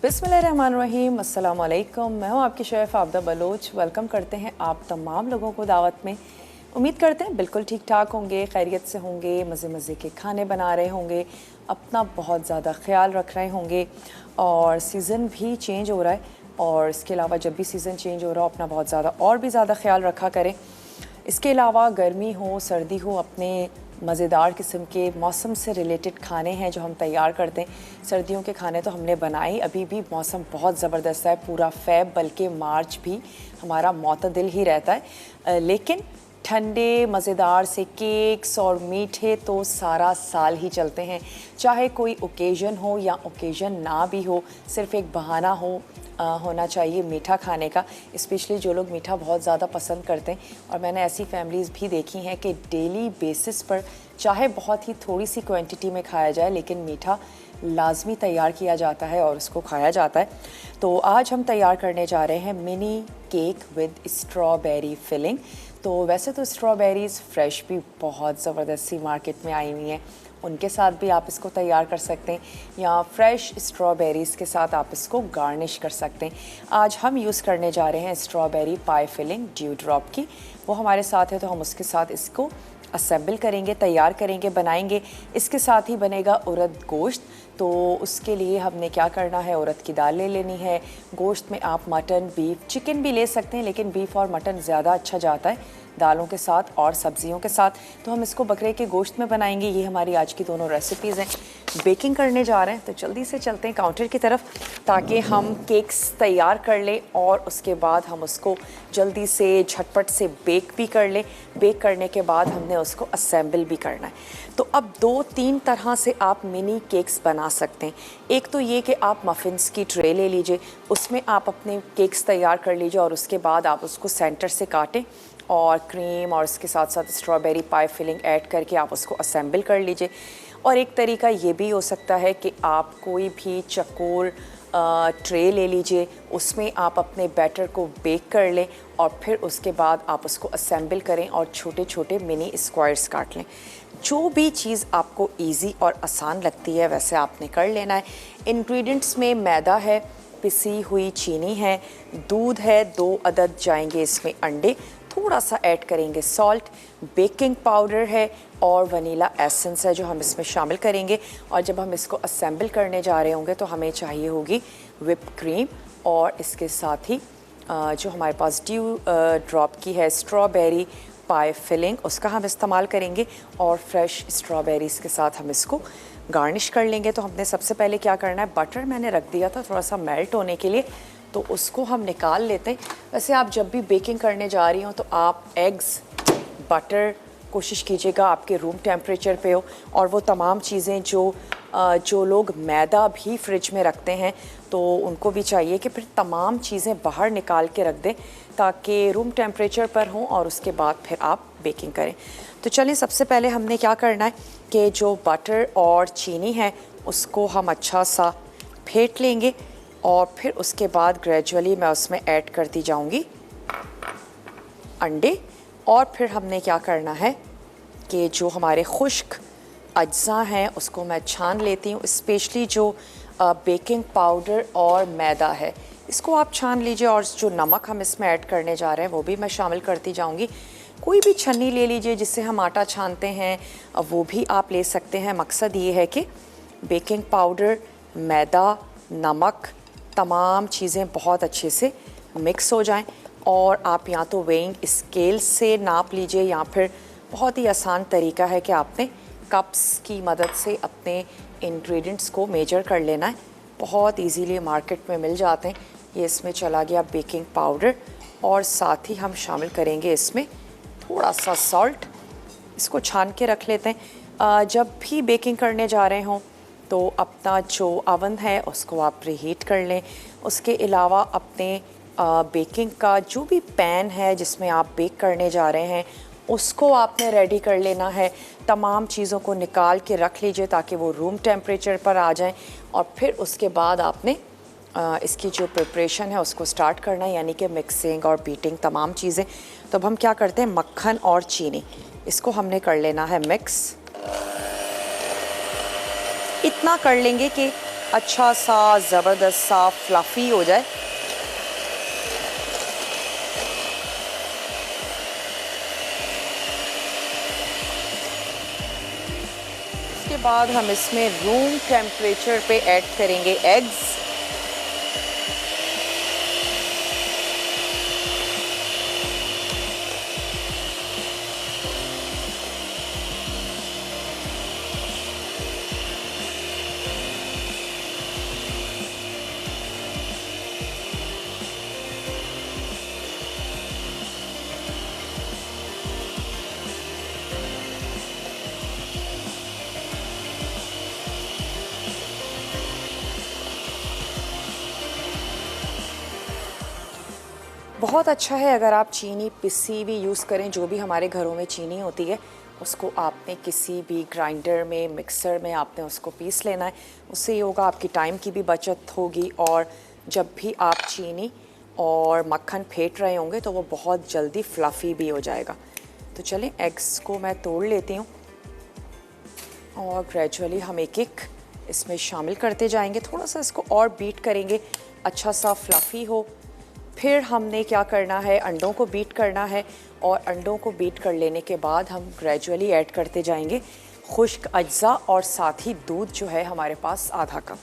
बिस्मिल्लाहिर्रहमानिर्रहीम, अस्सलाम वालेकुम। मैं हूँ आपकी शेफ़ आबदा बलोच। वेलकम करते हैं आप तमाम लोगों को दावत में। उम्मीद करते हैं बिल्कुल ठीक ठाक होंगे, खैरियत से होंगे, मज़े मज़े के खाने बना रहे होंगे, अपना बहुत ज़्यादा ख्याल रख रहे होंगे। और सीज़न भी चेंज हो रहा है, और इसके अलावा जब भी सीज़न चेंज हो रहा हो अपना बहुत ज़्यादा और भी ज़्यादा ख्याल रखा करें। इसके अलावा गर्मी हो सर्दी हो, अपने मज़ेदार किस्म के मौसम से रिलेटेड खाने हैं जो हम तैयार करते हैं। सर्दियों के खाने तो हमने बनाए, अभी भी मौसम बहुत ज़बरदस्त है, पूरा फ़ेब बल्कि मार्च भी हमारा मोतदिल ही रहता है। लेकिन ठंडे मज़ेदार से केक्स और मीठे तो सारा साल ही चलते हैं, चाहे कोई ओकेज़न हो या ओकेज़न ना भी हो, सिर्फ़ एक बहाना होना चाहिए मीठा खाने का। स्पेशली जो लोग मीठा बहुत ज़्यादा पसंद करते हैं, और मैंने ऐसी फैमिलीज़ भी देखी हैं कि डेली बेसिस पर चाहे बहुत ही थोड़ी सी क्वांटिटी में खाया जाए लेकिन मीठा लाजमी तैयार किया जाता है और उसको खाया जाता है। तो आज हम तैयार करने जा रहे हैं mini cake with strawberry filling. तो वैसे तो स्ट्रॉबेरीज़ फ्रेश भी बहुत ज़बरदस्त सी मार्केट में आई हुई हैं, उनके साथ भी आप इसको तैयार कर सकते हैं, या फ्रेश स्ट्रॉबेरीज़ के साथ आप इसको गार्निश कर सकते हैं। आज हम यूज़ करने जा रहे हैं स्ट्रॉबेरी पाई फिलिंग ड्यू ड्रॉप की। वो हमारे साथ है तो हम उसके साथ इसको असेंबल करेंगे, तैयार करेंगे, बनाएंगे। इसके साथ ही बनेगा उड़द गोश्त। तो उसके लिए हमने क्या करना है, उड़द की दाल ले लेनी है। गोश्त में आप मटन, बीफ, चिकन भी ले सकते हैं, लेकिन बीफ और मटन ज़्यादा अच्छा जाता है दालों के साथ और सब्जियों के साथ। तो हम इसको बकरे के गोश्त में बनाएंगे। ये हमारी आज की दोनों रेसिपीज़ हैं। बेकिंग करने जा रहे हैं तो जल्दी से चलते हैं काउंटर की तरफ, ताकि हम केक्स तैयार कर लें और उसके बाद हम उसको जल्दी से झटपट से बेक भी कर लें। बेक करने के बाद हमने उसको असेंबल भी करना है। तो अब 2-3 तरह से आप मिनी केक्स बना सकते हैं। एक तो ये कि आप मफ़िन्स की ट्रे ले लीजिए, उसमें आप अपने केक्स तैयार कर लीजिए और उसके बाद आप उसको सेंटर से काटें और क्रीम और इसके साथ साथ स्ट्रॉबेरी पाई फिलिंग ऐड करके आप उसको असेंबल कर लीजिए। और एक तरीका ये भी हो सकता है कि आप कोई भी चकोर ट्रे ले लीजिए, उसमें आप अपने बैटर को बेक कर लें और फिर उसके बाद आप उसको असेंबल करें और छोटे छोटे मिनी स्क्वायर्स काट लें। जो भी चीज़ आपको इजी और आसान लगती है वैसे आपने कर लेना है। इंग्रेडिएंट्स में मैदा है, पिसी हुई चीनी है, दूध है, 2 अदद जाएंगे इसमें अंडे, थोड़ा सा ऐड करेंगे सॉल्ट, बेकिंग पाउडर है और वनीला एसेंस है जो हम इसमें शामिल करेंगे। और जब हम इसको असेंबल करने जा रहे होंगे तो हमें चाहिए होगी व्हिप क्रीम, और इसके साथ ही जो हमारे पास ड्यू ड्रॉप की है स्ट्रॉबेरी पाई फिलिंग, उसका हम इस्तेमाल करेंगे। और फ्रेश स्ट्रॉबेरीज़ के साथ हम इसको गार्निश कर लेंगे। तो हमने सबसे पहले क्या करना है, बटर मैंने रख दिया था थोड़ा सा मेल्ट होने के लिए, तो उसको हम निकाल लेते हैं। वैसे आप जब भी बेकिंग करने जा रही हो तो आप एग्स, बटर कोशिश कीजिएगा आपके रूम टेम्परेचर पे हो। और वो तमाम चीज़ें जो लोग मैदा भी फ्रिज में रखते हैं तो उनको भी चाहिए कि फिर तमाम चीज़ें बाहर निकाल के रख दें ताकि रूम टेम्परेचर पर हों और उसके बाद फिर आप बेकिंग करें। तो चलिए, सबसे पहले हमने क्या करना है कि जो बटर और चीनी है उसको हम अच्छा सा फेंट लेंगे और फिर उसके बाद ग्रेजुअली मैं उसमें ऐड करती जाऊंगी अंडे। और फिर हमने क्या करना है कि जो हमारे खुश्क अज्जा हैं उसको मैं छान लेती हूँ। स्पेशली जो बेकिंग पाउडर और मैदा है इसको आप छान लीजिए, और जो नमक हम इसमें ऐड करने जा रहे हैं वो भी मैं शामिल करती जाऊँगी। कोई भी छन्नी ले लीजिए जिससे हम आटा छानते हैं, वो भी आप ले सकते हैं। मकसद ये है कि बेकिंग पाउडर, मैदा, नमक, तमाम चीज़ें बहुत अच्छे से मिक्स हो जाएं। और आप या तो वेइंग स्केल से नाप लीजिए, या फिर बहुत ही आसान तरीका है कि आपने कप्स की मदद से अपने इंग्रेडिएंट्स को मेजर कर लेना है। बहुत इजीली मार्केट में मिल जाते हैं। ये इसमें चला गया बेकिंग पाउडर, और साथ ही हम शामिल करेंगे इसमें थोड़ा सा सॉल्ट। इसको छान के रख लेते हैं। जब भी बेकिंग करने जा रहे हों तो अपना जो अवन है उसको आप प्रीहीट कर लें। उसके अलावा अपने बेकिंग का जो भी पैन है जिसमें आप बेक करने जा रहे हैं उसको आपने रेडी कर लेना है। तमाम चीज़ों को निकाल के रख लीजिए ताकि वो रूम टेम्परेचर पर आ जाएं, और फिर उसके बाद आपने इसकी जो प्रिपरेशन है उसको स्टार्ट करना है, यानी कि मिक्सिंग और बीटिंग तमाम चीज़ें। तो अब हम क्या करते हैं, मक्खन और चीनी इसको हमने कर लेना है मिक्स। इतना कर लेंगे कि अच्छा सा ज़बरदस्त सा फ्लफ़ी हो जाए। उसके बाद हम इसमें रूम टेम्परेचर पे ऐड करेंगे एग्स। बहुत अच्छा है अगर आप चीनी पिसी भी यूज़ करें। जो भी हमारे घरों में चीनी होती है उसको आपने किसी भी ग्राइंडर में, मिक्सर में आपने उसको पीस लेना है। उससे ये होगा आपकी टाइम की भी बचत होगी और जब भी आप चीनी और मक्खन फेंट रहे होंगे तो वो बहुत जल्दी फ्लफ़ी भी हो जाएगा। तो चलें एग्स को मैं तोड़ लेती हूँ और ग्रेजुअली हम एक एक इसमें शामिल करते जाएंगे। थोड़ा सा इसको और बीट करेंगे, अच्छा सा फ्लफ़ी हो। फिर हमने क्या करना है, अंडों को बीट करना है और अंडों को बीट कर लेने के बाद हम ग्रेजुअली ऐड करते जाएंगे खुश्क अज्जा और साथ ही दूध जो है हमारे पास आधा कप।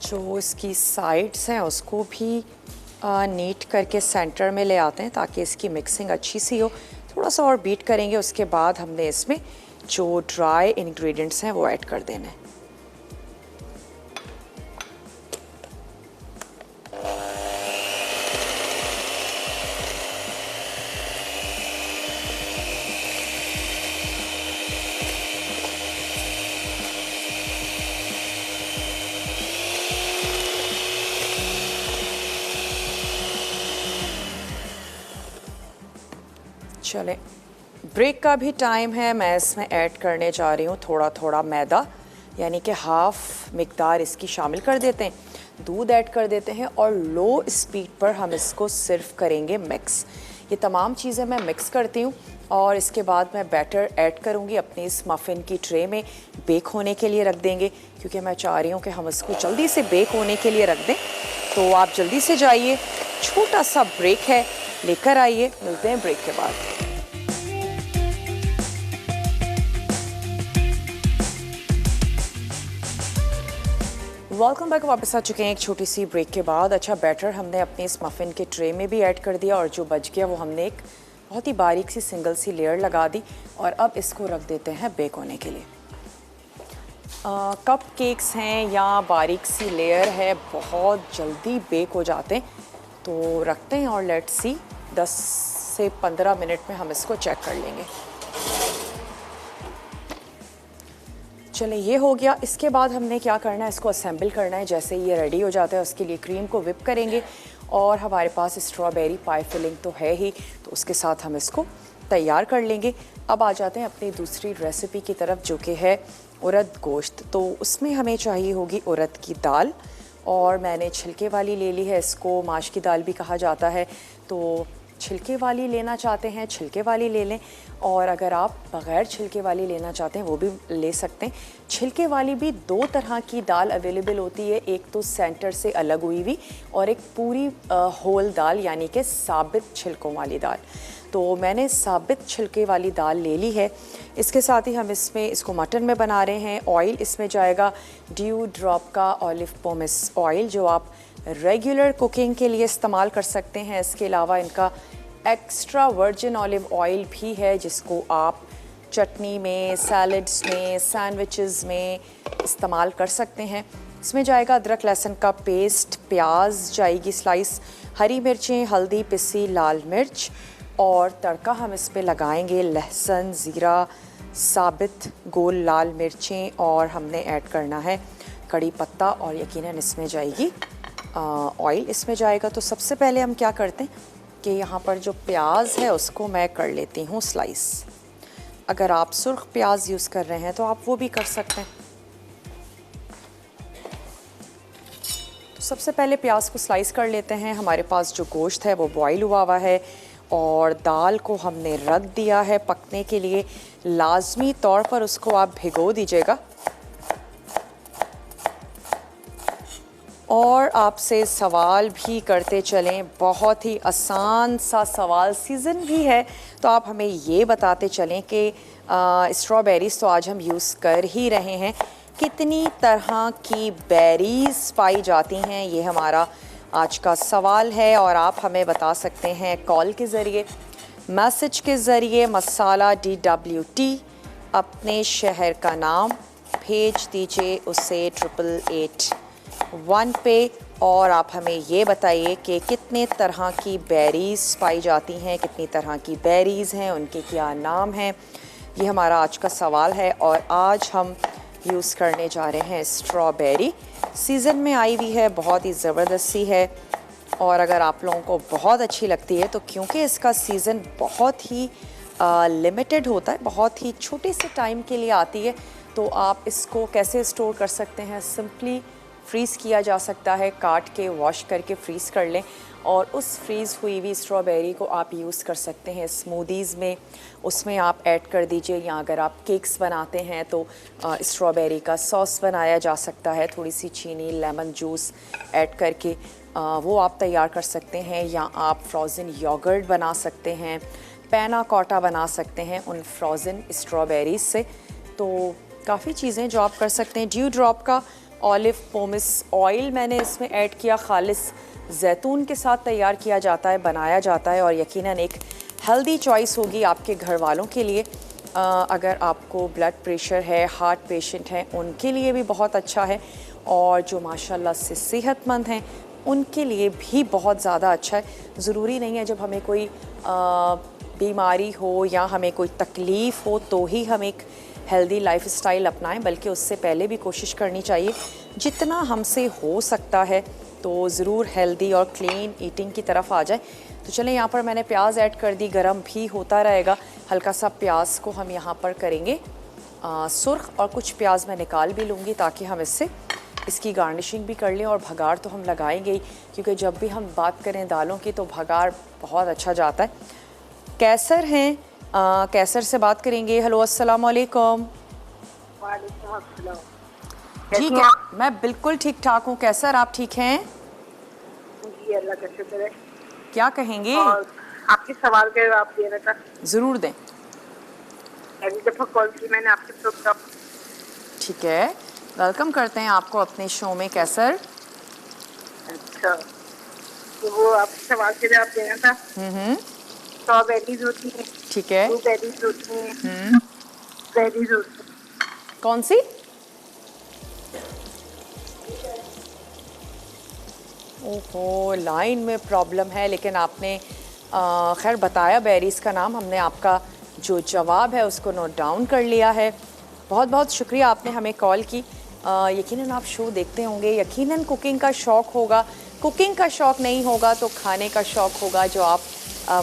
जो इसकी साइड्स हैं उसको भी नीट करके सेंटर में ले आते हैं ताकि इसकी मिक्सिंग अच्छी सी हो। थोड़ा सा और बीट करेंगे, उसके बाद हमने इसमें जो ड्राई इंग्रेडिएंट्स हैं वो ऐड कर देने हैं। चलें, ब्रेक का भी टाइम है। मैं इसमें ऐड करने जा रही हूँ थोड़ा थोड़ा मैदा, यानी कि हाफ मिकदार इसकी शामिल कर देते हैं। दूध ऐड कर देते हैं और लो स्पीड पर हम इसको सर्व करेंगे मिक्स। ये तमाम चीज़ें मैं मिक्स करती हूँ और इसके बाद मैं बैटर ऐड करूँगी अपनी इस मफ़िन की ट्रे में। बेक होने के लिए रख देंगे क्योंकि मैं चाह रही हूँ कि हम इसको जल्दी से बेक होने के लिए रख दें। तो आप जल्दी से जाइए, छोटा सा ब्रेक है, लेकर आइए। मिलते हैं ब्रेक के बाद। वेलकम बैक, वापस आ चुके हैं एक छोटी सी ब्रेक के बाद। अच्छा, बैटर हमने अपने इस मफ़िन के ट्रे में भी ऐड कर दिया और जो बच गया वो हमने एक बहुत ही बारीक सी सिंगल सी लेयर लगा दी और अब इसको रख देते हैं बेक होने के लिए। कप केक्स हैं या बारीक सी लेयर है, बहुत जल्दी बेक हो जाते हैं। तो रखते हैं और लेट्स सी 10 से 15 मिनट में हम इसको चेक कर लेंगे। चले, ये हो गया। इसके बाद हमने क्या करना है, इसको असेंबल करना है। जैसे ये रेडी हो जाता है उसके लिए क्रीम को विप करेंगे और हमारे पास स्ट्रॉबेरी पाई फिलिंग तो है ही, तो उसके साथ हम इसको तैयार कर लेंगे। अब आ जाते हैं अपनी दूसरी रेसिपी की तरफ जो कि है उड़द गोश्त। तो उसमें हमें चाहिए होगी उड़द की दाल और मैंने छिलके वाली ले ली है। इसको माश की दाल भी कहा जाता है। तो छिलके वाली लेना चाहते हैं छिलके वाली ले लें और अगर आप बग़ैर छिलके वाली लेना चाहते हैं वो भी ले सकते हैं। छिलके वाली भी दो तरह की दाल अवेलेबल होती है, एक तो सेंटर से अलग हुई हुई और एक पूरी होल दाल यानी कि साबित छिलकों वाली दाल। तो मैंने साबित छिलके वाली दाल ले ली है। इसके साथ ही हम इसको मटन में बना रहे हैं। ऑयल इसमें जाएगा ड्यू ड्रॉप का ऑलिव पोमेस ऑयल, जो आप रेगुलर कुकिंग के लिए इस्तेमाल कर सकते हैं। इसके अलावा इनका एक्स्ट्रा वर्जिन ऑलिव ऑयल भी है जिसको आप चटनी में, सैलड्स में, सैंडविचेस में इस्तेमाल कर सकते हैं। इसमें जाएगा अदरक लहसुन का पेस्ट, प्याज जाएगी स्लाइस, हरी मिर्चें, हल्दी पिसी लाल मिर्च और तड़का हम इस पे लगाएंगे लहसुन, ज़ीरा, साबित गोल लाल मिर्चें और हमने ऐड करना है कड़ी पत्ता और यकीनन इसमें जाएगी ऑयल इसमें जाएगा। तो सबसे पहले हम क्या करते हैं कि यहाँ पर जो प्याज है उसको मैं कर लेती हूँ स्लाइस। अगर आप सुर्ख प्याज यूज़ कर रहे हैं तो आप वो भी कर सकते हैं। तो सबसे पहले प्याज को स्लाइस कर लेते हैं। हमारे पास जो गोश्त है वो बॉईल हुआ है और दाल को हमने रख दिया है पकने के लिए। लाजमी तौर पर उसको आप भिगो दीजिएगा। और आपसे सवाल भी करते चलें, बहुत ही आसान सा सवाल, सीज़न भी है तो आप हमें ये बताते चलें कि स्ट्रॉबेरीज़ तो आज हम यूज़ कर ही रहे हैं, कितनी तरह की बेरीज़ पाई जाती हैं, ये हमारा आज का सवाल है। और आप हमें बता सकते हैं कॉल के ज़रिए, मैसेज के ज़रिए, मसाला DWT, अपने शहर का नाम भेज दीजिए उसे 8881 पे और आप हमें ये बताइए कि कितने तरह की बेरीज़ पाई जाती हैं, कितनी तरह की बेरीज़ हैं, उनके क्या नाम हैं। ये हमारा आज का सवाल है और आज हम यूज़ करने जा रहे हैं स्ट्रॉबेरी। सीज़न में आई हुई है, बहुत ही ज़बरदस्त सी है और अगर आप लोगों को बहुत अच्छी लगती है तो क्योंकि इसका सीज़न बहुत ही लिमिटेड होता है, बहुत ही छोटे से टाइम के लिए आती है, तो आप इसको कैसे स्टोर कर सकते हैं, सिंपली फ्रीज़ किया जा सकता है। काट के वॉश करके फ्रीज़ कर लें और उस फ्रीज़ हुई हुई स्ट्रॉबेरी को आप यूज़ कर सकते हैं स्मूदीज़ में, उसमें आप ऐड कर दीजिए। या अगर आप केक्स बनाते हैं तो स्ट्रॉबेरी का सॉस बनाया जा सकता है, थोड़ी सी चीनी, लेमन जूस ऐड करके वो आप तैयार कर सकते हैं। या आप फ्रोज़न योगर्ट बना सकते हैं, पैना कोटा बना सकते हैं उन फ्रोज़न स्ट्रॉबेरीज से। तो काफ़ी चीज़ें जो आप कर सकते हैं। ड्यू ड्रॉप का ऑलिव पोमिस ऑयल मैंने इसमें ऐड किया, खालिस जैतून के साथ तैयार किया जाता है, बनाया जाता है और यकीनन एक हेल्दी चॉइस होगी आपके घर वालों के लिए। अगर आपको ब्लड प्रेशर है, हार्ट पेशेंट हैं, उनके लिए भी बहुत अच्छा है और जो माशाल्लाह से सेहतमंद हैं उनके लिए भी बहुत ज़्यादा अच्छा है। ज़रूरी नहीं है जब हमें कोई बीमारी हो या हमें कोई तकलीफ़ हो तो ही हम एक हेल्दी लाइफस्टाइल अपनाएं, बल्कि उससे पहले भी कोशिश करनी चाहिए जितना हमसे हो सकता है तो ज़रूर हेल्दी और क्लीन ईटिंग की तरफ आ जाए। तो चलें, यहाँ पर मैंने प्याज ऐड कर दी, गरम भी होता रहेगा। हल्का सा प्याज को हम यहाँ पर करेंगे सुर्ख और कुछ प्याज मैं निकाल भी लूँगी ताकि हम इसकी गार्निशिंग भी कर लें। और भगार तो हम लगाएंगे ही क्योंकि जब भी हम बात करें दालों की तो भगार बहुत अच्छा जाता है। कैसर हैं, कैसर से बात करेंगे। हेलो, अस्सलाम वालेकुम। वालेकुम अस्सलाम। जी मैं बिल्कुल ठीक ठाक हूँ। कैसर, आप ठीक हैं? जी अल्लाह का शुक्र है। क्या कहेंगे? और आपके सवाल के जवाब देना था। ज़रूर दें। पहली दफ़ा कॉल की मैंने आपके प्रोग्राम। ठीक है, वेलकम करते हैं आपको अपने शो में कैसर। अच्छा, तो वो आपके सवाल के जवाब देना था। स्ट्रॉबेरीज होती हैं, ठीक है, ब्लूबेरीज होती हैं, बेरीज होती हैं। कौन सी? ओहो, लाइन में प्रॉब्लम है, लेकिन आपने खैर बताया बेरीज़ का नाम, हमने आपका जो जवाब है उसको नोट डाउन कर लिया है। बहुत बहुत शुक्रिया, आपने हमें कॉल की। यकीनन आप शो देखते होंगे, यकीनन कुकिंग का शौक़ होगा। कुकिंग का शौक़ नहीं होगा तो खाने का शौक़ होगा जो आप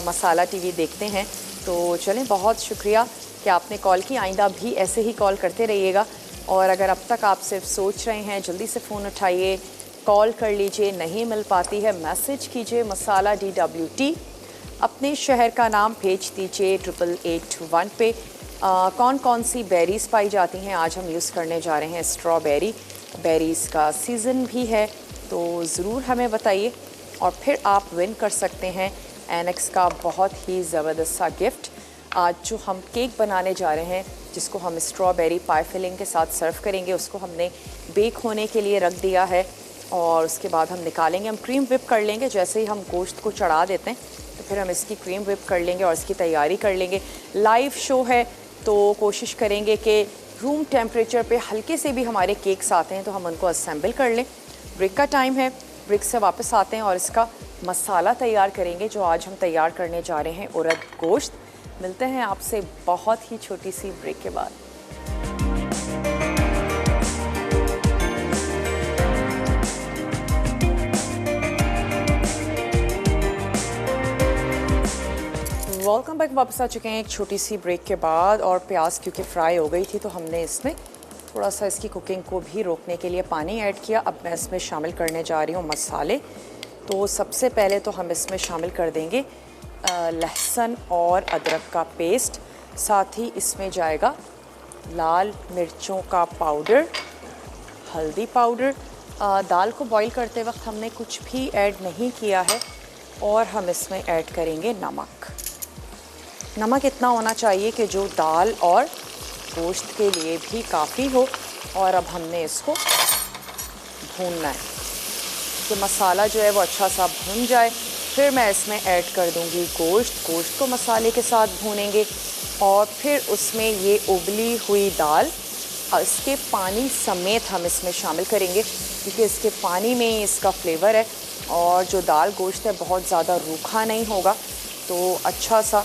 मसाला टीवी देखते हैं। तो चलें, बहुत शुक्रिया कि आपने कॉल की। आइंदा भी ऐसे ही कॉल करते रहिएगा और अगर अब तक आप सिर्फ सोच रहे हैं, जल्दी से फ़ोन उठाइए, कॉल कर लीजिए। नहीं मिल पाती है, मैसेज कीजिए मसाला DWT, अपने शहर का नाम भेज दीजिए 8881 पे। कौन कौन सी बेरीज़ पाई जाती हैं आज हम यूज़ करने जा रहे हैं स्ट्रॉबेरी। बेरीज़ का सीज़न भी है तो ज़रूर हमें बताइए और फिर आप विन कर सकते हैं एनेक्स का बहुत ही ज़बरदस्त सा गिफ्ट। आज जो हम केक बनाने जा रहे हैं जिसको हम स्ट्रॉबेरी पाई फिलिंग के साथ सर्व करेंगे, उसको हमने बेक होने के लिए रख दिया है और उसके बाद हम निकालेंगे। हम क्रीम विप कर लेंगे जैसे ही हम गोश्त को चढ़ा देते हैं, तो फिर हम इसकी क्रीम विप कर लेंगे और इसकी तैयारी कर लेंगे। लाइव शो है तो कोशिश करेंगे कि रूम टेम्परेचर पे हल्के से भी हमारे केक्स आते हैं तो हम उनको असेंबल कर लें। ब्रेक का टाइम है, ब्रेक से वापस आते हैं और इसका मसाला तैयार करेंगे जो आज हम तैयार करने जा रहे हैं, उड़द गोश्त। मिलते हैं आपसे बहुत ही छोटी सी ब्रेक के बाद। वेलकम बैक, वापस आ चुके हैं एक छोटी सी ब्रेक के बाद। और प्याज क्योंकि फ्राई हो गई थी तो हमने इसमें थोड़ा सा इसकी कुकिंग को भी रोकने के लिए पानी ऐड किया। अब मैं इसमें शामिल करने जा रही हूँ मसाले। तो सबसे पहले तो हम इसमें शामिल कर देंगे लहसुन और अदरक का पेस्ट, साथ ही इसमें जाएगा लाल मिर्चों का पाउडर, हल्दी पाउडर। दाल को बॉईल करते वक्त हमने कुछ भी ऐड नहीं किया है। और हम इसमें ऐड करेंगे नमक। नमक इतना होना चाहिए कि जो दाल और गोश्त के लिए भी काफ़ी हो। और अब हमने इसको भूनना है कि मसाला जो है वो अच्छा सा भून जाए। फिर मैं इसमें ऐड कर दूंगी गोश्त को मसाले के साथ भूनेंगे और फिर उसमें ये उबली हुई दाल इसके पानी समेत हम इसमें शामिल करेंगे, क्योंकि इसके पानी में ही इसका फ्लेवर है। और जो दाल गोश्त है बहुत ज़्यादा रूखा नहीं होगा। तो अच्छा सा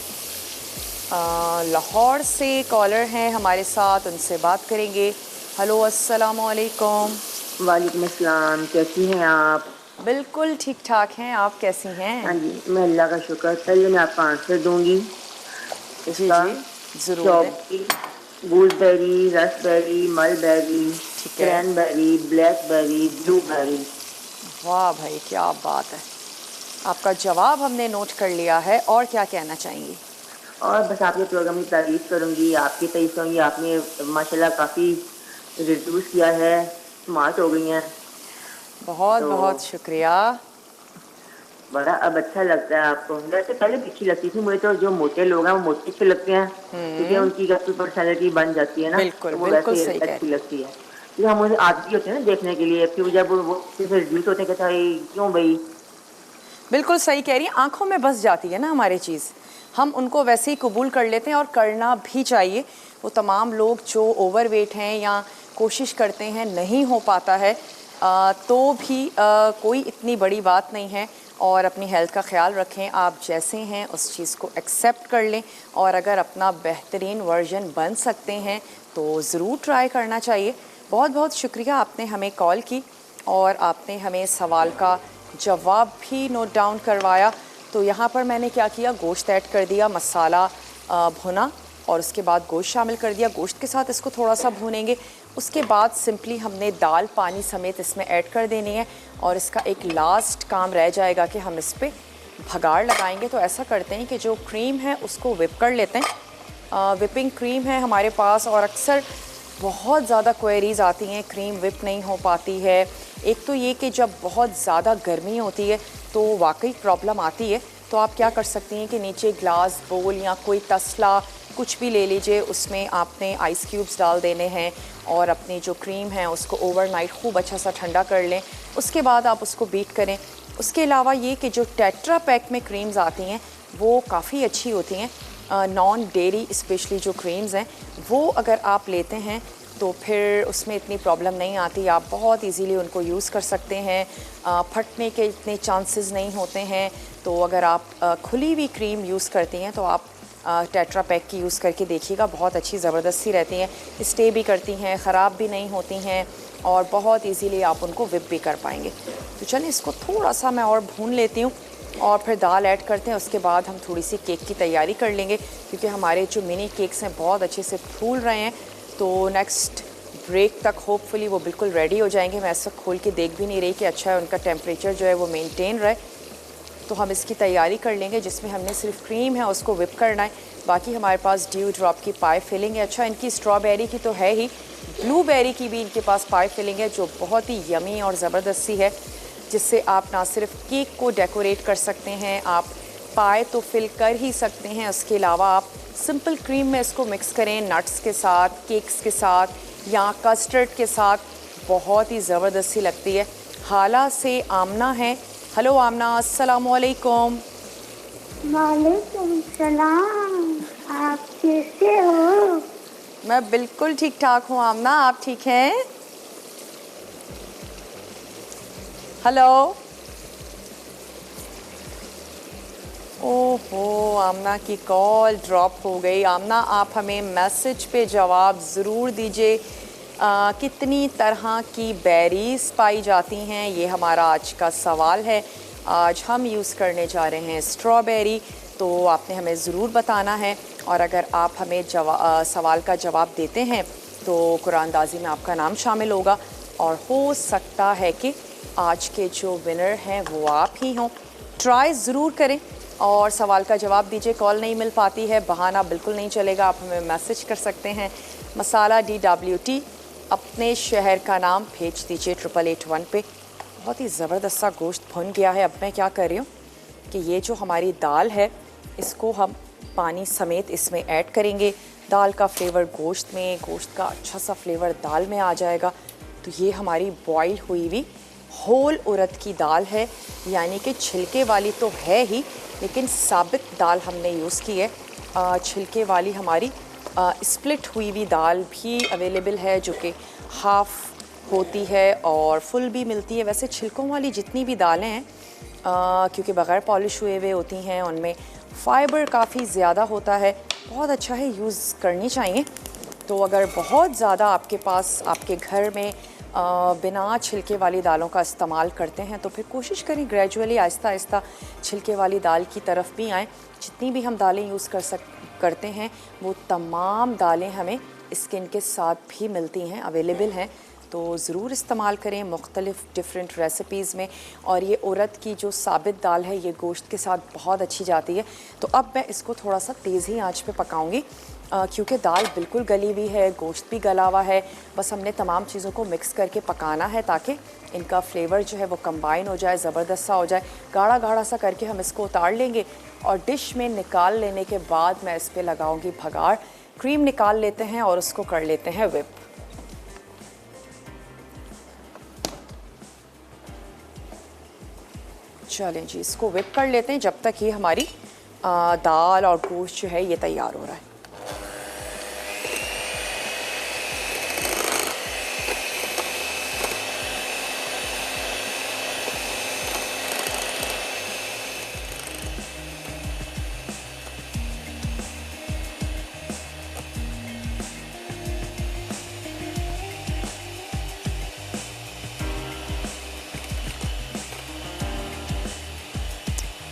लाहौर से कॉलर हैं हमारे साथ, उनसे बात करेंगे। हेलो, अस्सलाम वालेकुम। वालेकुम अस्सलाम, कैसी हैं आप? बिल्कुल ठीक ठाक हैं, आप कैसी हैं? हाँ जी, मैं अल्लाह का शुक्र। चलिए मैं आपको आंसर दूंगी इसका। जी ज़रूर। Gooseberry, raspberry, mulberry, cranberry, blackberry, blueberry. वाह भाई, क्या बात है। आपका जवाब हमने नोट कर लिया है। और क्या कहना चाहेंगी? और बस आपके प्रोग्राम की तारीफ करूंगी, आपकी तारीफ करूंगी। आपने माशाल्लाह काफ़ी रिड्यूस किया है, स्मार्ट हो गई हैं। बहुत तो बहुत शुक्रिया। बड़ा अब अच्छा लगता है आपको। वैसे पहले भी अच्छी लगती थी मुझे, तो जो मोटे लोग हैं वो मोटे अच्छे लगते हैं क्योंकि उनकी पर्सनैलिटी बन जाती है ना, बिल्कुल, तो वो बिल्कुल वैसे सही कह अच्छी लगती है। फिर हम उन्हें आदमी होते हैं ना देखने के लिए, फिर जब वो फिर रिड्यूस होते हैं कहता है क्यों भाई। बिल्कुल सही कह रही हैं, आंखों में बस जाती है ना हमारी चीज़, हम उनको वैसे ही कबूल कर लेते हैं और करना भी चाहिए। वो तमाम लोग जो ओवरवेट हैं या कोशिश करते हैं नहीं हो पाता है तो भी कोई इतनी बड़ी बात नहीं है। और अपनी हेल्थ का ख्याल रखें, आप जैसे हैं उस चीज़ को एक्सेप्ट कर लें। और अगर अपना बेहतरीन वर्जन बन सकते हैं तो ज़रूर ट्राई करना चाहिए। बहुत बहुत शुक्रिया, आपने हमें कॉल की और आपने हमें सवाल का जवाब भी नोट डाउन करवाया। तो यहाँ पर मैंने क्या किया, गोश्त ऐड कर दिया, मसाला भुना और उसके बाद गोश्त शामिल कर दिया। गोश्त के साथ इसको थोड़ा सा भूनेंगे। उसके बाद सिंपली हमने दाल पानी समेत इसमें ऐड कर देनी है और इसका एक लास्ट काम रह जाएगा कि हम इस पर भगाड़ लगाएंगे। तो ऐसा करते हैं कि जो क्रीम है उसको विप कर लेते हैं। विपिंग क्रीम है हमारे पास और अक्सर बहुत ज़्यादा क्वेरीज़ आती हैं, क्रीम विप नहीं हो पाती है। एक तो ये कि जब बहुत ज़्यादा गर्मी होती है तो वाकई प्रॉब्लम आती है। तो आप क्या कर सकती हैं कि नीचे ग्लास बोल या कोई तसला कुछ भी ले लीजिए, उसमें आपने आइस क्यूब्स डाल देने हैं और अपनी जो क्रीम है उसको ओवरनाइट खूब अच्छा सा ठंडा कर लें। उसके बाद आप उसको बीट करें। उसके अलावा ये कि जो टेट्रा पैक में क्रीम्स आती हैं वो काफ़ी अच्छी होती हैं, नॉन डेयरी स्पेशली जो क्रीम्स हैं वो अगर आप लेते हैं तो फिर उसमें इतनी प्रॉब्लम नहीं आती। आप बहुत इजीली उनको यूज़ कर सकते हैं, फटने के इतने चांसेस नहीं होते हैं। तो अगर आप खुली हुई क्रीम यूज़ करती हैं तो आप टेट्रा पैक की यूज़ करके देखिएगा, बहुत अच्छी ज़बरदस्त सी रहती हैं, स्टे भी करती हैं, ख़राब भी नहीं होती हैं और बहुत इजीली आप उनको विप भी कर पाएंगे। तो चलिए इसको थोड़ा सा मैं और भून लेती हूँ और फिर दाल ऐड करते हैं। उसके बाद हम थोड़ी सी केक की तैयारी कर लेंगे क्योंकि हमारे जो मिनी केक्स हैं बहुत अच्छे से फूल रहे हैं। तो नेक्स्ट ब्रेक तक होपफुली वो बिल्कुल रेडी हो जाएंगे। मैं ऐसा खोल के देख भी नहीं रही कि अच्छा है उनका टेम्परेचर जो है वो मेंटेन रहे। तो हम इसकी तैयारी कर लेंगे जिसमें हमने सिर्फ क्रीम है उसको विप करना है। बाकी हमारे पास ड्यू ड्रॉप की पाई फिलिंग है। अच्छा, इनकी स्ट्रॉबेरी की तो है ही, ब्लूबेरी की भी इनके पास पाई फिलिंग है जो बहुत ही यमी और ज़बरदस्त सी है, जिससे आप ना सिर्फ केक को डेकोरेट कर सकते हैं, आप पाए तो फिल कर ही सकते हैं। उसके अलावा आप सिंपल क्रीम में इसको मिक्स करें नट्स के साथ, केक्स के साथ या कस्टर्ड के साथ, बहुत ही ज़बरदस्त सी लगती है। हाला से आमना है। हेलो आमना, अस्सलाम वालेकुम। वालेकुम सलाम। आप कैसे हो? मैं बिल्कुल ठीक ठाक हूँ आमना, आप ठीक हैं? हेलो। ओहो, आमना की कॉल ड्रॉप हो गई। आमना, आप हमें मैसेज पे जवाब ज़रूर दीजिए। कितनी तरह की बेरीज पाई जाती हैं, ये हमारा आज का सवाल है। आज हम यूज़ करने जा रहे हैं स्ट्रॉबेरी, तो आपने हमें ज़रूर बताना है। और अगर आप हमें सवाल का जवाब देते हैं तो कुरानदाजी में आपका नाम शामिल होगा और हो सकता है कि आज के जो विनर हैं वो आप ही हों। ट्राई ज़रूर करें और सवाल का जवाब दीजिए। कॉल नहीं मिल पाती है, बहाना बिल्कुल नहीं चलेगा। आप हमें मैसेज कर सकते हैं मसाला DWT, अपने शहर का नाम भेज दीजिए 8881 पे। बहुत ही ज़बरदस्त सा गोश्त भुन गया है। अब मैं क्या कर रही हूँ कि ये जो हमारी दाल है इसको हम पानी समेत इसमें ऐड करेंगे। दाल का फ्लेवर गोश्त में, गोश्त का अच्छा सा फ्लेवर दाल में आ जाएगा। तो ये हमारी बॉईल हुई हुई होल उड़द की दाल है, यानी कि छिलके वाली तो है ही, लेकिन साबित दाल हमने यूज़ की है। छिलके वाली हमारी स्प्लिट हुई हुई दाल भी अवेलेबल है, जो कि हाफ़ होती है और फुल भी मिलती है। वैसे छिलकों वाली जितनी भी दालें हैं क्योंकि बग़ैर पॉलिश हुए हुए होती हैं, उनमें फ़ाइबर काफ़ी ज़्यादा होता है। बहुत अच्छा है, यूज़ करनी चाहिए। तो अगर बहुत ज़्यादा आपके पास आपके घर में बिना छिलके वाली दालों का इस्तेमाल करते हैं तो फिर कोशिश करें ग्रेजुअली आहिस्ता आहिस्ता छिलके वाली दाल की तरफ भी आएँ। जितनी भी हम दालें यूज़ करते हैं वो तमाम दालें हमें स्किन के साथ भी मिलती हैं, अवेलेबल हैं। तो ज़रूर इस्तेमाल करें मुख्तलिफ़ डिफरेंट रेसिपीज़ में। और ये उड़द की जो साबित दाल है ये गोश्त के साथ बहुत अच्छी जाती है। तो अब मैं इसको थोड़ा सा तेज़ ही आंच पे पकाऊंगी क्योंकि दाल बिल्कुल गली हुई है, गोश्त भी गला हुआ है। बस हमने तमाम चीज़ों को मिक्स करके पकाना है ताकि इनका फ्लेवर जो है वो कंबाइन हो जाए, ज़बरदस्त सा हो जाए। गाढ़ा गाढ़ा सा करके हम इसको उतार लेंगे और डिश में निकाल लेने के बाद मैं इस पर लगाऊँगी भगाड़। क्रीम निकाल लेते हैं और उसको कर लेते हैं विप। चलें जी, इसको विप कर लेते हैं जब तक ये हमारी दाल और गोश्त जो है ये तैयार हो रहा है।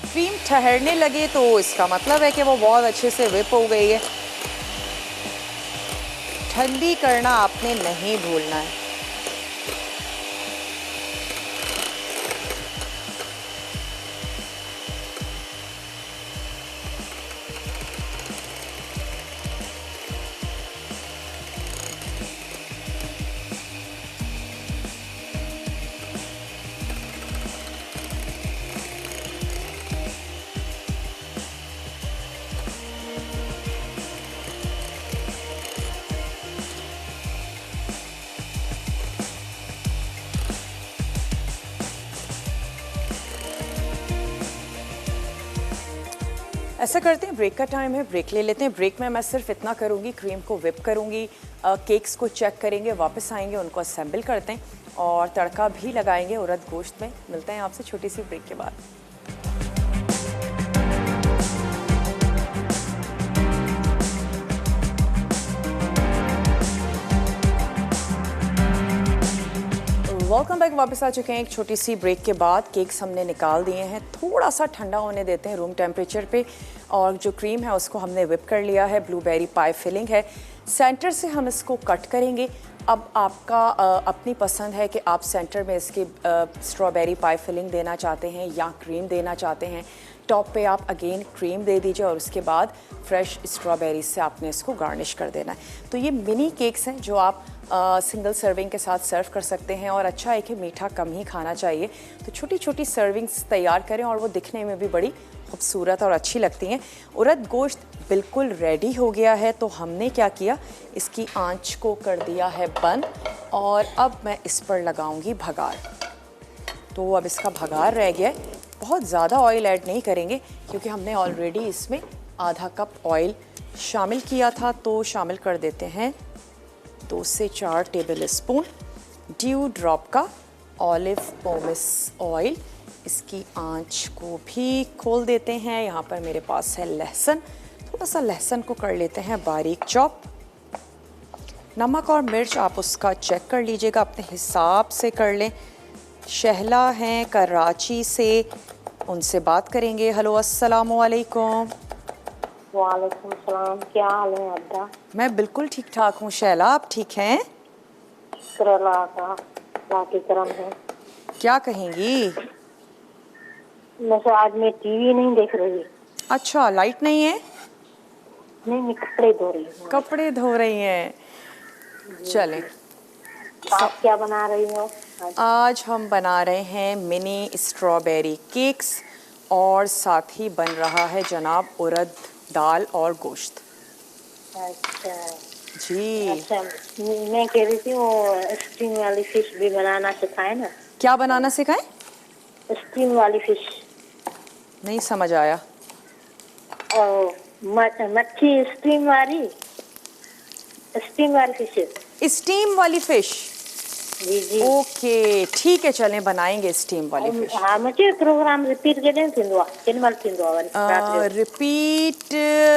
क्रीम ठहरने लगे तो इसका मतलब है कि वो बहुत अच्छे से विप हो गई है। ठंडी करना आपने नहीं भूलना है। ऐसा करते हैं, ब्रेक का टाइम है, ब्रेक ले लेते हैं। ब्रेक में मैं सिर्फ इतना करूँगी, क्रीम को विप करूँगी, केक्स को चेक करेंगे, वापस आएंगे, उनको असेंबल करते हैं और तड़का भी लगाएंगे उड़द गोश्त में। मिलते हैं आपसे छोटी सी ब्रेक के बाद। वेलकम बैक, वापस आ चुके हैं एक छोटी सी ब्रेक के बाद। केक्स हमने निकाल दिए हैं, थोड़ा सा ठंडा होने देते हैं रूम टेम्परेचर पे। और जो क्रीम है उसको हमने विप कर लिया है। ब्लूबेरी पाई फिलिंग है, सेंटर से हम इसको कट करेंगे। अब आपका अपनी पसंद है कि आप सेंटर में इसकी स्ट्रॉबेरी पाई फिलिंग देना चाहते हैं या क्रीम देना चाहते हैं। टॉप पे आप अगेन क्रीम दे दीजिए और उसके बाद फ्रेश स्ट्रॉबेरी से आपने इसको गार्निश कर देना है। तो ये मिनी केक्स हैं जो आप सिंगल सर्विंग के साथ सर्व कर सकते हैं। और अच्छा है कि मीठा कम ही खाना चाहिए, तो छोटी छोटी सर्विंग्स तैयार करें और वो दिखने में भी बड़ी खूबसूरत और अच्छी लगती हैं। उड़द गोश्त बिल्कुल रेडी हो गया है, तो हमने क्या किया, इसकी आंच को कर दिया है बंद और अब मैं इस पर लगाऊंगी भगाड़। तो अब इसका भगार रह गया है। बहुत ज़्यादा ऑयल ऐड नहीं करेंगे क्योंकि हमने ऑलरेडी इसमें आधा कप ऑयल शामिल किया था, तो शामिल कर देते हैं 2 से 4 टेबल स्पून ड्यू ड्रॉप का ऑलिव पोमेस ऑयल। इसकी आंच को भी खोल देते हैं। यहाँ पर मेरे पास है लहसुन, थोड़ा सा लहसुन को कर लेते हैं बारीक चॉप। नमक और मिर्च आप उसका चेक कर लीजिएगा, अपने हिसाब से कर लें। शहला हैं कराची से, उनसे बात करेंगे। हेलो अस्सलामु अलैकुम। वालेकुम सलाम, क्या हाल है अब्बा? मैं बिल्कुल ठीक ठाक हूँ शैला, आप ठीक हैं? शुक्र अल्लाह का, अल्लाह की करम है। क्या कहेंगी? वैसे आज मैं टीवी नहीं देख रही। अच्छा, लाइट नहीं है? नहीं, मैं कपड़े धो रही हूँ। कपड़े धो रही हैं। चलें, आप क्या बना रही हो? आज हम बना रहे हैं मिनी स्ट्रॉबेरी केक्स और साथ ही बन रहा है जनाब उड़द दाल और गोश्त। अच्छा जी। अच्छा, मैं कह रही थी वो स्टीम वाली फिश भी बनाना सिखाए ना। क्या बनाना सिखाएं? स्टीम वाली फिश। नहीं समझ आया। और मच्छी स्टीम वाली फिश। स्टीम वाली फिश? जी जी। ओके ठीक है, चलें बनाएंगे स्टीम वाली फिश। हाँ, मुझे प्रोग्राम रिपीट करें रिपीट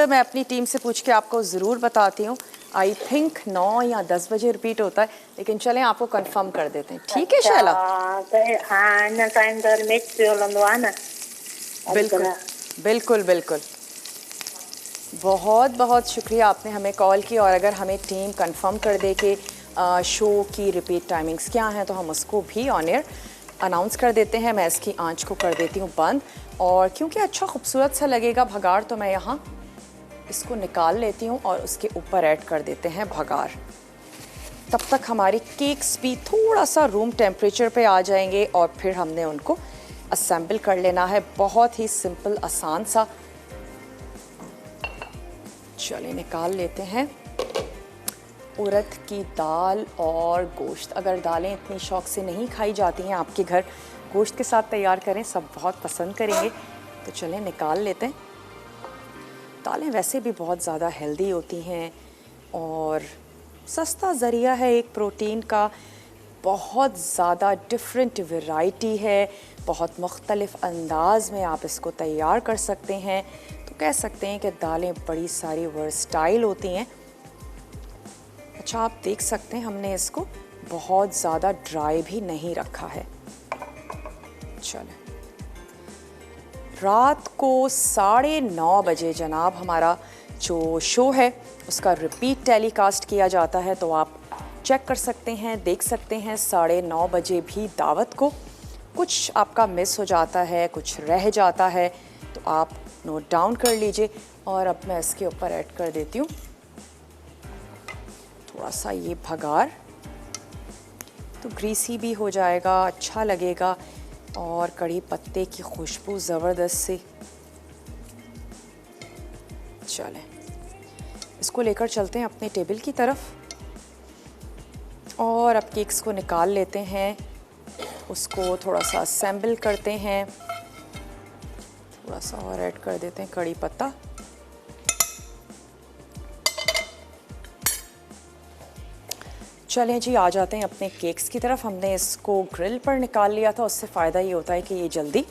मैं अपनी टीम से पूछ के आपको ज़रूर बताती हूँ। आई थिंक 9 या 10 बजे रिपीट होता है, लेकिन चलें आपको कंफर्म कर देते हैं। ठीक है शैला? हाँ ना, टाइम तो मैच पे होलंदो ना। बिल्कुल बिल्कुल बिल्कुल। बहुत बहुत शुक्रिया, आपने हमें कॉल की। और अगर हमें टीम कंफर्म कर दे कि शो की रिपीट टाइमिंग्स क्या हैं तो हम उसको भी ऑन एयर अनाउंस कर देते हैं। मैं इसकी आंच को कर देती हूँ बंद, और क्योंकि अच्छा खूबसूरत सा लगेगा भगार, तो मैं यहाँ इसको निकाल लेती हूँ और उसके ऊपर ऐड कर देते हैं भगार। तब तक हमारी केक्स भी थोड़ा सा रूम टेम्परेचर पे आ जाएंगे और फिर हमने उनको असेंबल कर लेना है। बहुत ही सिंपल आसान सा। चलिए निकाल लेते हैं उड़द की दाल और गोश्त। अगर दालें इतनी शौक से नहीं खाई जाती हैं आपके घर, गोश्त के साथ तैयार करें, सब बहुत पसंद करेंगे। तो चलें निकाल लेते हैं। दालें वैसे भी बहुत ज़्यादा हेल्दी होती हैं और सस्ता ज़रिया है एक प्रोटीन का। बहुत ज़्यादा डिफरेंट वैरायटी है, बहुत मुख्तलिफ़ अंदाज में आप इसको तैयार कर सकते हैं। तो कह सकते हैं कि दालें बड़ी सारी वर्सटाइल होती हैं। अच्छा, आप देख सकते हैं हमने इसको बहुत ज़्यादा ड्राई भी नहीं रखा है। चलें, रात को 9:30 बजे जनाब हमारा जो शो है उसका रिपीट टेलीकास्ट किया जाता है, तो आप चेक कर सकते हैं, देख सकते हैं 9:30 बजे भी दावत को। कुछ आपका मिस हो जाता है, कुछ रह जाता है, तो आप नोट डाउन कर लीजिए। और अब मैं इसके ऊपर ऐड कर देती हूँ थोड़ा सा ये भगार, तो ग्रीसी भी हो जाएगा, अच्छा लगेगा और कड़ी पत्ते की खुशबू ज़बरदस्त सी। चलें, इसको लेकर चलते हैं अपने टेबल की तरफ और अब केक्स को निकाल लेते हैं। उसको थोड़ा सा असेंबल करते हैं, थोड़ा सा और ऐड कर देते हैं कड़ी पत्ता। चलें जी, आ जाते हैं अपने केक्स की तरफ। हमने इसको ग्रिल पर निकाल लिया था, उससे फ़ायदा ये होता है कि ये जल्दी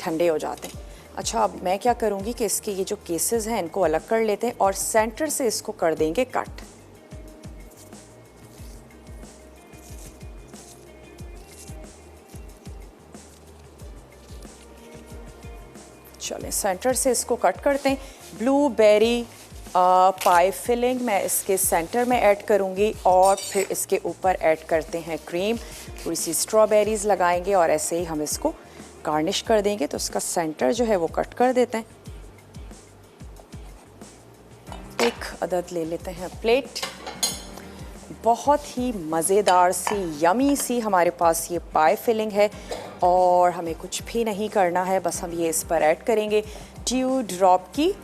ठंडे हो जाते हैं। अच्छा, अब मैं क्या करूँगी कि इसके ये जो केसेस हैं इनको अलग कर लेते हैं और सेंटर से इसको कर देंगे कट। चलें, सेंटर से इसको कट करते हैं। ब्लूबेरी पाई फिलिंग मैं इसके सेंटर में ऐड करूँगी और फिर इसके ऊपर ऐड करते हैं क्रीम। थोड़ी सी स्ट्रॉबेरीज़ लगाएंगे और ऐसे ही हम इसको गार्निश कर देंगे। तो इसका सेंटर जो है वो कट कर देते हैं। एक अदद ले लेते हैं प्लेट। बहुत ही मज़ेदार सी यमी सी हमारे पास ये पाई फिलिंग है और हमें कुछ भी नहीं करना है, बस हम ये इस पर ऐड करेंगे ड्यू ड्रॉप की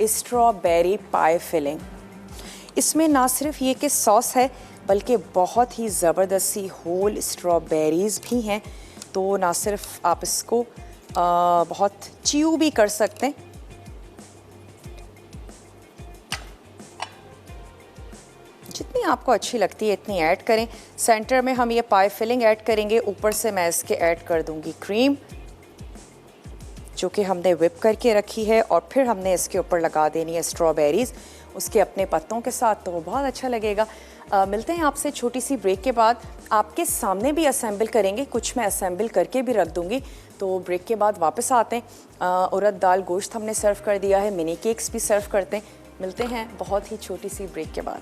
स्ट्रॉबेरी पाई फिलिंग। इसमें ना सिर्फ ये कि सॉस है बल्कि बहुत ही ज़बरदस्त सी होल स्ट्रॉबेरीज़ भी हैं, तो ना सिर्फ आप इसको बहुत च्यू भी कर सकते हैं, जितनी आपको अच्छी लगती है इतनी ऐड करें। सेंटर में हम ये पाई फिलिंग ऐड करेंगे, ऊपर से मैं इसके ऐड कर दूंगी क्रीम जो कि हमने व्हिप करके रखी है, और फिर हमने इसके ऊपर लगा देनी है स्ट्रॉबेरीज़ उसके अपने पत्तों के साथ, तो वो बहुत अच्छा लगेगा। मिलते हैं आपसे छोटी सी ब्रेक के बाद। आपके सामने भी असेंबल करेंगे, कुछ मैं असेंबल करके भी रख दूंगी, तो ब्रेक के बाद वापस आते हैं। उड़द दाल गोश्त हमने सर्व कर दिया है, मिनी केक्स भी सर्व करते हैं। मिलते हैं बहुत ही छोटी सी ब्रेक के बाद।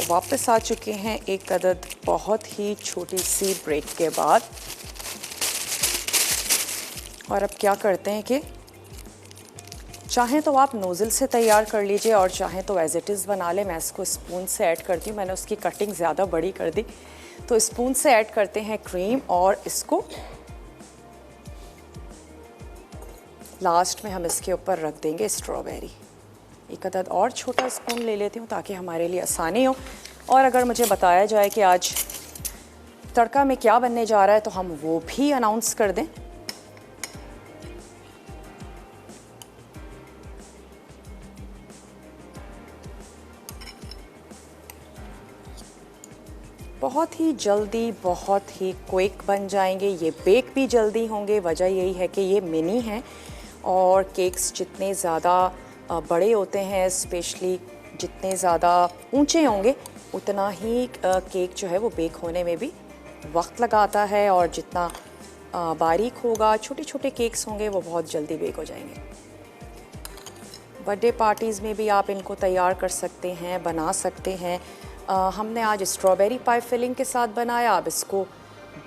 वापस आ चुके हैं एक अदद बहुत ही छोटी सी ब्रेक के बाद, और अब क्या करते हैं कि चाहें तो आप नोज़ल से तैयार कर लीजिए और चाहें तो एज इट इज़ बना लें। मैं इसको स्पून से ऐड करती हूँ, मैंने उसकी कटिंग ज़्यादा बड़ी कर दी, तो स्पून से ऐड करते हैं क्रीम, और इसको लास्ट में हम इसके ऊपर रख देंगे स्ट्रॉबेरी। एक अदद और छोटा स्पून ले लेती हूँ ताकि हमारे लिए आसानी हो। और अगर मुझे बताया जाए कि आज तड़का में क्या बनने जा रहा है तो हम वो भी अनाउंस कर दें। बहुत ही जल्दी, बहुत ही क्विक बन जाएंगे ये, बेक भी जल्दी होंगे। वजह यही है कि ये मिनी हैं और केक्स जितने ज़्यादा बड़े होते हैं, स्पेशली जितने ज़्यादा ऊंचे होंगे, उतना ही केक जो है वो बेक होने में भी वक्त लगाता है, और जितना बारीक होगा, छोटे छोटे केक्स होंगे, वो बहुत जल्दी बेक हो जाएंगे। बर्थडे पार्टीज़ में भी आप इनको तैयार कर सकते हैं, बना सकते हैं। हमने आज स्ट्रॉबेरी पाई फिलिंग के साथ बनाया, अब इसको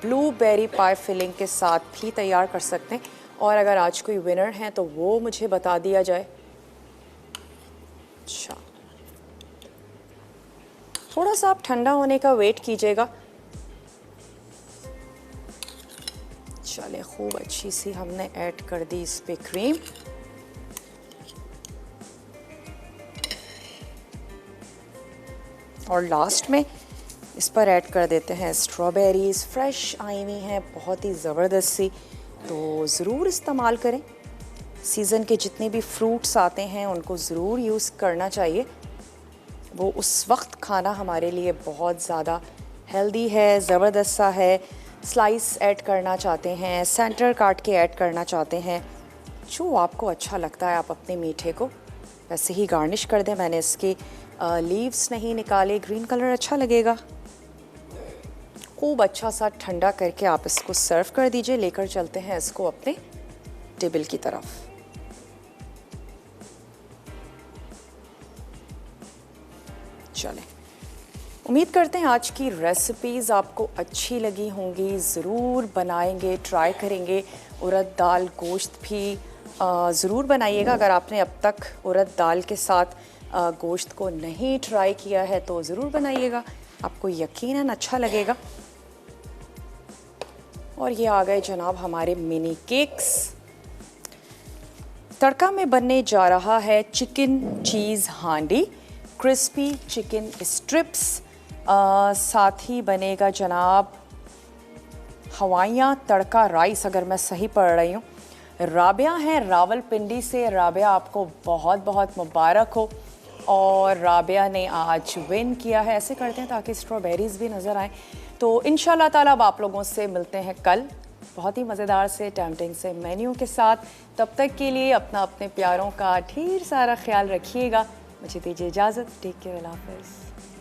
ब्लूबेरी पाई फिलिंग के साथ भी तैयार कर सकते हैं। और अगर आज कोई विनर है तो वो मुझे बता दिया जाए। अच्छा, थोड़ा सा आप ठंडा होने का वेट कीजिएगा। चले, खूब अच्छी सी हमने ऐड कर दी इस पे क्रीम, और लास्ट में इस पर ऐड कर देते हैं स्ट्रॉबेरीज़। फ्रेश आई हुई हैं, बहुत ही ज़बरदस्त सी, तो ज़रूर इस्तेमाल करें। सीज़न के जितने भी फ्रूट्स आते हैं उनको ज़रूर यूज़ करना चाहिए, वो उस वक्त खाना हमारे लिए बहुत ज़्यादा हेल्दी है, ज़बरदस्त सा है। स्लाइस ऐड करना चाहते हैं, सेंटर काट के ऐड करना चाहते हैं, जो आपको अच्छा लगता है आप अपने मीठे को वैसे ही गार्निश कर दें। मैंने इसके लीव्स नहीं निकाले, ग्रीन कलर अच्छा लगेगा। खूब अच्छा सा ठंडा करके आप इसको सर्व कर दीजिए। लेकर चलते हैं इसको अपने टेबल की तरफ। चलें, उम्मीद करते हैं आज की रेसिपीज़ आपको अच्छी लगी होंगी। ज़रूर बनाएंगे, ट्राई करेंगे। उड़द दाल गोश्त भी ज़रूर बनाइएगा। अगर आपने अब तक उड़द दाल के साथ गोश्त को नहीं ट्राई किया है तो ज़रूर बनाइएगा, आपको यकीनन अच्छा लगेगा। और ये आ गए जनाब हमारे मिनी केक्स। तड़का में बनने जा रहा है चिकन चीज़ हांडी, क्रिस्पी चिकन स्ट्रिप्स, साथ ही बनेगा जनाब हवाइयाँ तड़का राइस, अगर मैं सही पढ़ रही हूँ। राबिया हैं रावलपिंडी से। राबिया, आपको बहुत बहुत मुबारक हो, और राबिया ने आज विन किया है। ऐसे करते हैं ताकि स्ट्रॉबेरीज़ भी नज़र आए। तो इंशाल्लाह ताला अब आप लोगों से मिलते हैं कल बहुत ही मज़ेदार से टेम्पटिंग से मेन्यू के साथ। तब तक के लिए अपने प्यारों का ढेर सारा ख्याल रखिएगा। मुझे दीजिए इजाज़त। टेक केयर, अल्लाह हाफ़िज़।